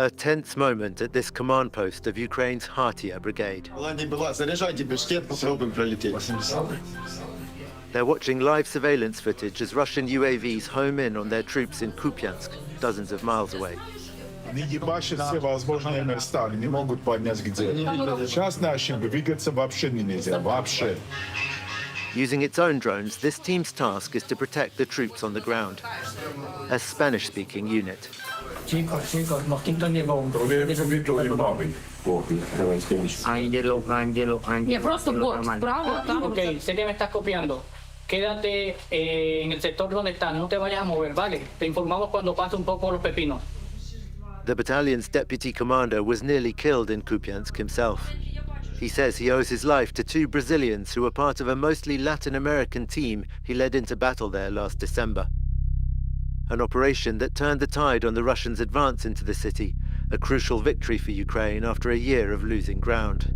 A tense moment at this command post of Ukraine's Hartia Brigade. They're watching live surveillance footage as Russian UAVs home in on their troops in Kupiansk, dozens of miles away. Using its own drones, this team's task is to protect the troops on the ground. A Spanish-speaking unit. Quédate en el sector donde estás, no te vayas a mover, ¿vale? Te informamos cuando pase un poco los pepinos. The battalion's deputy commander was nearly killed in Kupiansk himself. He says he owes his life to two Brazilians who were part of a mostly Latin American team he led into battle there last December. An operation that turned the tide on the Russians' advance into the city, a crucial victory for Ukraine after a year of losing ground.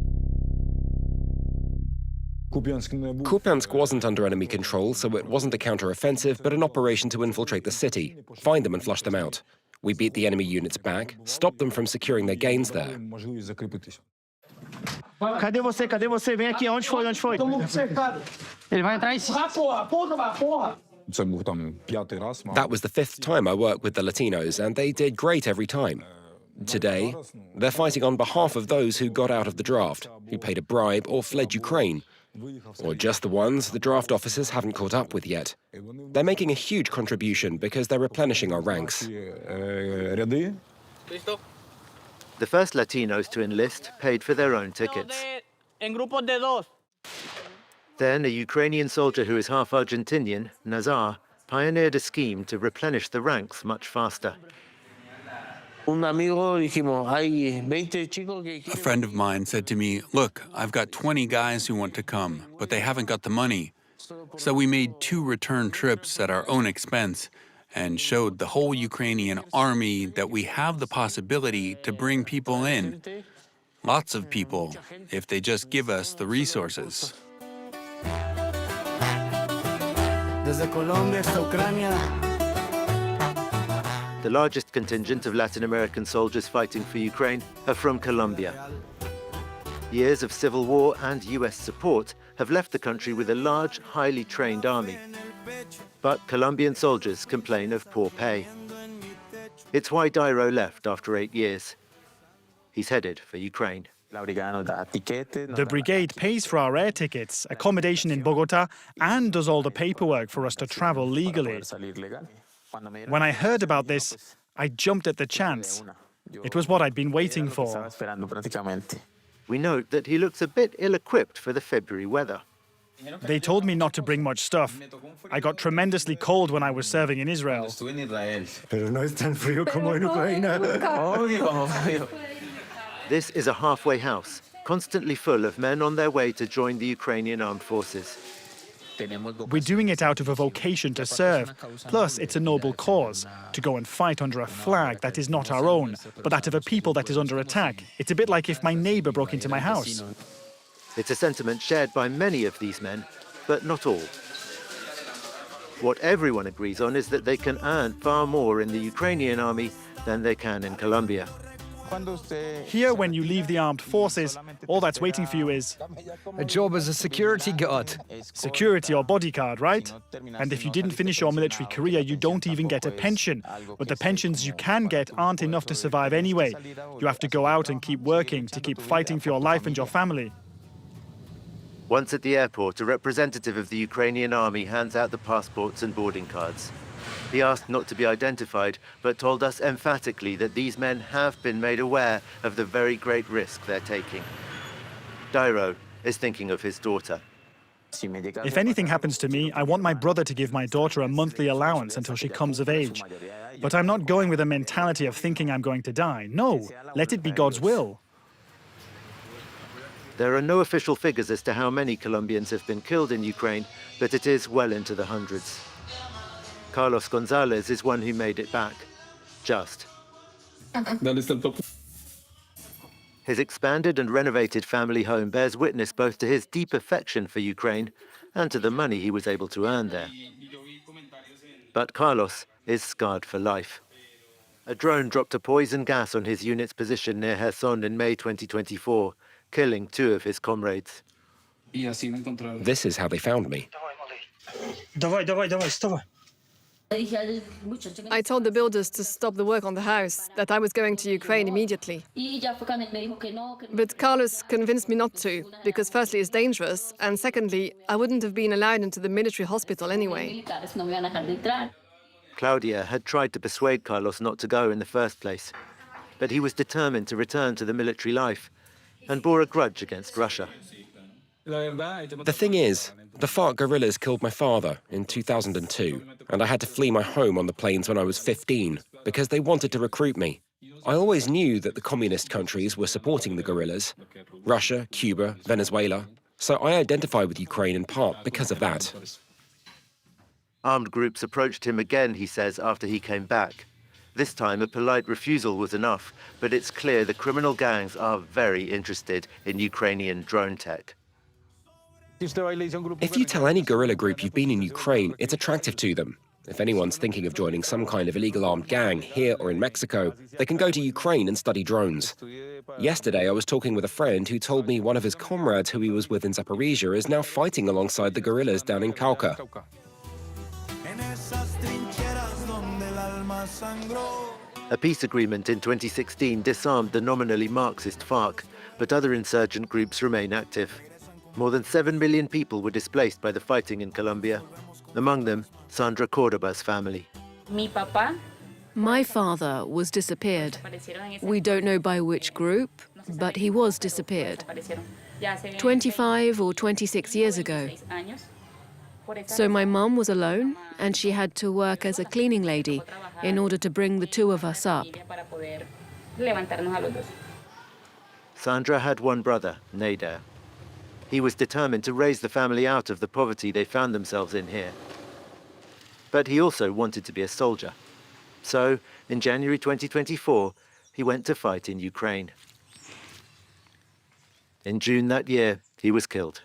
Kupiansk wasn't under enemy control, so it wasn't a counter-offensive, but an operation to infiltrate the city, find them and flush them out. We beat the enemy units back, stopped them from securing their gains there. Cadê você? Cadê você? Vem aqui. Onde foi? Onde foi? Ele vai entrar em cima. That was the fifth time I worked with the Latinos, and they did great every time. Today, they're fighting on behalf of those who got out of the draft, who paid a bribe or fled Ukraine, or just the ones the draft officers haven't caught up with yet. They're making a huge contribution because they're replenishing our ranks. The first Latinos to enlist paid for their own tickets. Then a Ukrainian soldier who is half Argentinian, Nazar, pioneered a scheme to replenish the ranks much faster. A friend of mine said to me, look, I've got 20 guys who want to come, but they haven't got the money. So we made 2 return trips at our own expense and showed the whole Ukrainian army that we have the possibility to bring people in. Lots of people, if they just give us the resources. Desde Colombia hasta Ucrania. The largest contingent of Latin American soldiers fighting for Ukraine are from Colombia. Years of civil war and US support have left the country with a large, highly trained army. But Colombian soldiers complain of poor pay. It's why Dairo left after 8 years. He's headed for Ukraine. The brigade pays for our air tickets, accommodation in Bogota, and does all the paperwork for us to travel legally. When I heard about this, I jumped at the chance. It was what I'd been waiting for. We note that he looks a bit ill-equipped for the February weather. They told me not to bring much stuff. I got tremendously cold when I was serving in Israel. This is a halfway house, constantly full of men on their way to join the Ukrainian armed forces. We're doing it out of a vocation to serve. Plus, it's a noble cause, to go and fight under a flag that is not our own, but that of a people that is under attack. It's a bit like if my neighbor broke into my house. It's a sentiment shared by many of these men, but not all. What everyone agrees on is that they can earn far more in the Ukrainian army than they can in Colombia. Here, when you leave the armed forces, all that's waiting for you is a job as a security guard. Security or bodyguard, right? And if you didn't finish your military career, you don't even get a pension. But the pensions you can get aren't enough to survive anyway. You have to go out and keep working to keep fighting for your life and your family. Once at the airport, a representative of the Ukrainian army hands out the passports and boarding cards. He asked not to be identified, but told us emphatically that these men have been made aware of the very great risk they're taking. Dairo is thinking of his daughter. If anything happens to me, I want my brother to give my daughter a monthly allowance until she comes of age. But I'm not going with a mentality of thinking I'm going to die. No, let it be God's will. There are no official figures as to how many Colombians have been killed in Ukraine, but it is well into the hundreds. Carlos Gonzalez is one who made it back. Just. His expanded and renovated family home bears witness both to his deep affection for Ukraine and to the money he was able to earn there. But Carlos is scarred for life. A drone dropped a poison gas on his unit's position near Kherson in May 2024, killing 2 of his comrades. This is how they found me. I told the builders to stop the work on the house, that I was going to Ukraine immediately. But Carlos convinced me not to, because firstly it's dangerous, and secondly, I wouldn't have been allowed into the military hospital anyway. Claudia had tried to persuade Carlos not to go in the first place, but he was determined to return to the military life and bore a grudge against Russia. The thing is, the FARC guerrillas killed my father in 2002, and I had to flee my home on the plains when I was 15 because they wanted to recruit me. I always knew that the communist countries were supporting the guerrillas, Russia, Cuba, Venezuela, so I identify with Ukraine in part because of that. Armed groups approached him again, he says, after he came back. This time, a polite refusal was enough, but it's clear the criminal gangs are very interested in Ukrainian drone tech. If you tell any guerrilla group you've been in Ukraine, it's attractive to them. If anyone's thinking of joining some kind of illegal armed gang here or in Mexico, they can go to Ukraine and study drones. Yesterday, I was talking with a friend who told me one of his comrades who he was with in Zaporizhia is now fighting alongside the guerrillas down in Cauca. A peace agreement in 2016 disarmed the nominally Marxist FARC, but other insurgent groups remain active. More than 7 million people were displaced by the fighting in Colombia, among them Sandra Cordoba's family. My father was disappeared. We don't know by which group, but he was disappeared. 25 or 26 years ago. So my mum was alone, and she had to work as a cleaning lady in order to bring the 2 of us up. Sandra had one brother, Nader. He was determined to raise the family out of the poverty they found themselves in here. But he also wanted to be a soldier. So, in January 2024, he went to fight in Ukraine. In June that year, he was killed.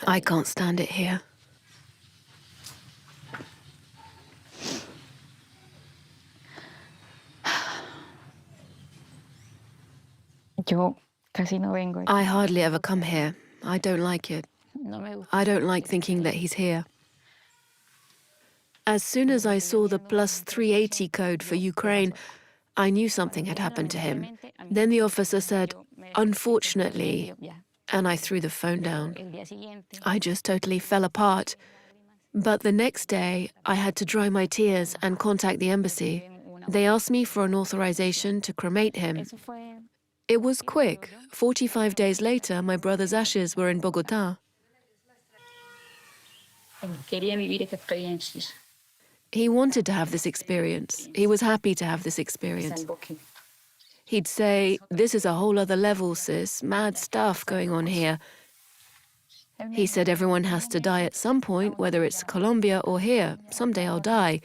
I can't stand it here. I hardly ever come here. I don't like it. I don't like thinking that he's here. As soon as I saw the plus 380 code for Ukraine, I knew something had happened to him. Then the officer said, "Unfortunately," and I threw the phone down. I just totally fell apart. But the next day, I had to dry my tears and contact the embassy. They asked me for an authorization to cremate him. It was quick. 45 days later, my brother's ashes were in Bogota. He wanted to have this experience. He was happy to have this experience. He'd say, "This is a whole other level, sis. Mad stuff going on here." He said everyone has to die at some point, whether it's Colombia or here. Someday I'll die.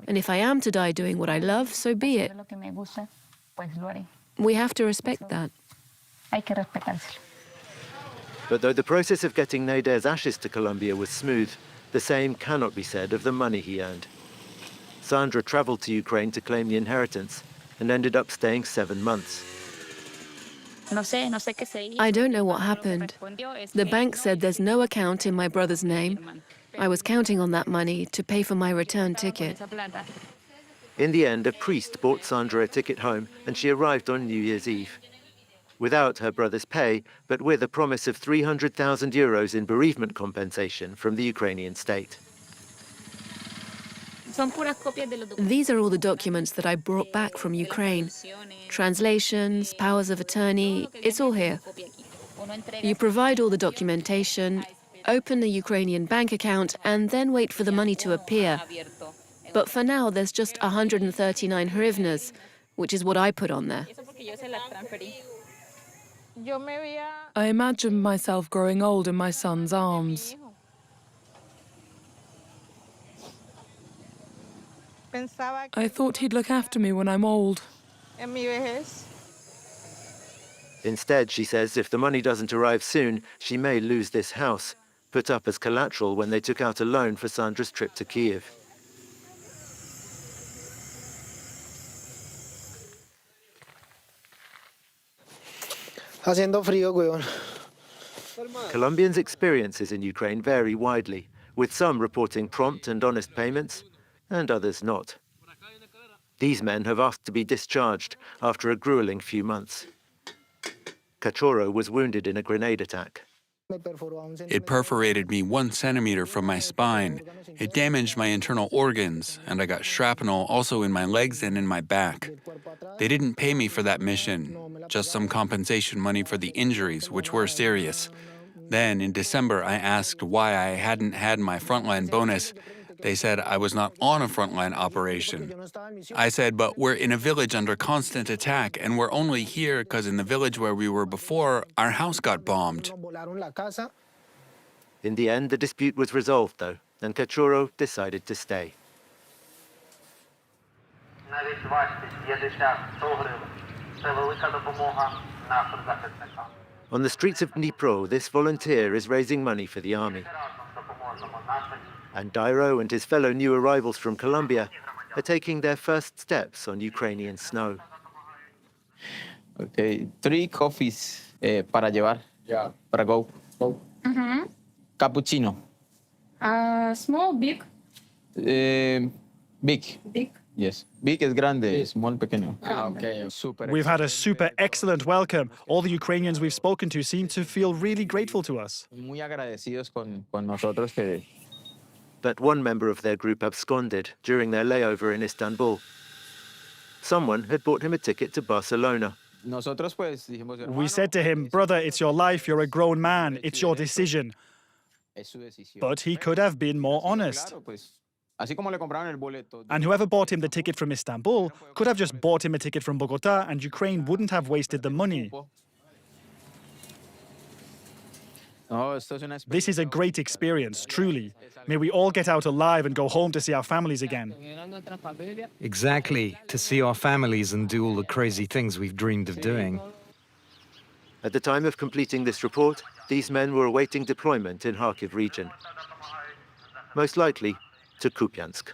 And if I am to die doing what I love, so be it. We have to respect that. But though the process of getting Nader's ashes to Colombia was smooth, the same cannot be said of the money he earned. Sandra traveled to Ukraine to claim the inheritance and ended up staying 7 months. I don't know what happened. The bank said there's no account in my brother's name. I was counting on that money to pay for my return ticket. In the end, a priest bought Sandra a ticket home and she arrived on New Year's Eve. Without her brother's pay, but with a promise of 300,000 euros in bereavement compensation from the Ukrainian state. These are all the documents that I brought back from Ukraine. Translations, powers of attorney, it's all here. You provide all the documentation, open a Ukrainian bank account, and then wait for the money to appear. But for now, there's just 139 hryvnias, which is what I put on there. I imagined myself growing old in my son's arms. I thought he'd look after me when I'm old. Instead, she says if the money doesn't arrive soon, she may lose this house, put up as collateral when they took out a loan for Sandra's trip to Kiev. Haciendo frío, weón. Colombians' experiences in Ukraine vary widely, with some reporting prompt and honest payments, and others not. These men have asked to be discharged after a grueling few months. Cachorro was wounded in a grenade attack. It perforated me 1 centimeter from my spine. It damaged my internal organs, and I got shrapnel also in my legs and in my back. They didn't pay me for that mission, just some compensation money for the injuries, which were serious. Then, in December, I asked why I hadn't had my frontline bonus. They said I was not on a frontline operation. I said, but we're in a village under constant attack, and we're only here because in the village where we were before, our house got bombed. In the end, the dispute was resolved, though, and Cachorro decided to stay. On the streets of Dnipro, this volunteer is raising money for the army. And Dairo and his fellow new arrivals from Colombia are taking their first steps on Ukrainian snow. Okay, 3 coffees para llevar. Yeah. Para go. Cappuccino. Small, big? Big. Big. Yes. Big is grande, small pequeño. Okay. Super. We've had a super excellent welcome. All the Ukrainians we've spoken to seem to feel really grateful to us. Muy agradecidos con nosotros que. But one member of their group absconded during their layover in Istanbul. Someone had bought him a ticket to Barcelona. We said to him, brother, it's your life, you're a grown man, it's your decision. But he could have been more honest. And whoever bought him the ticket from Istanbul could have just bought him a ticket from Bogota, and Ukraine wouldn't have wasted the money. This is a great experience, truly. May we all get out alive and go home to see our families again. Exactly, to see our families and do all the crazy things we've dreamed of doing. At the time of completing this report, these men were awaiting deployment in Kharkiv region, most likely to Kupiansk.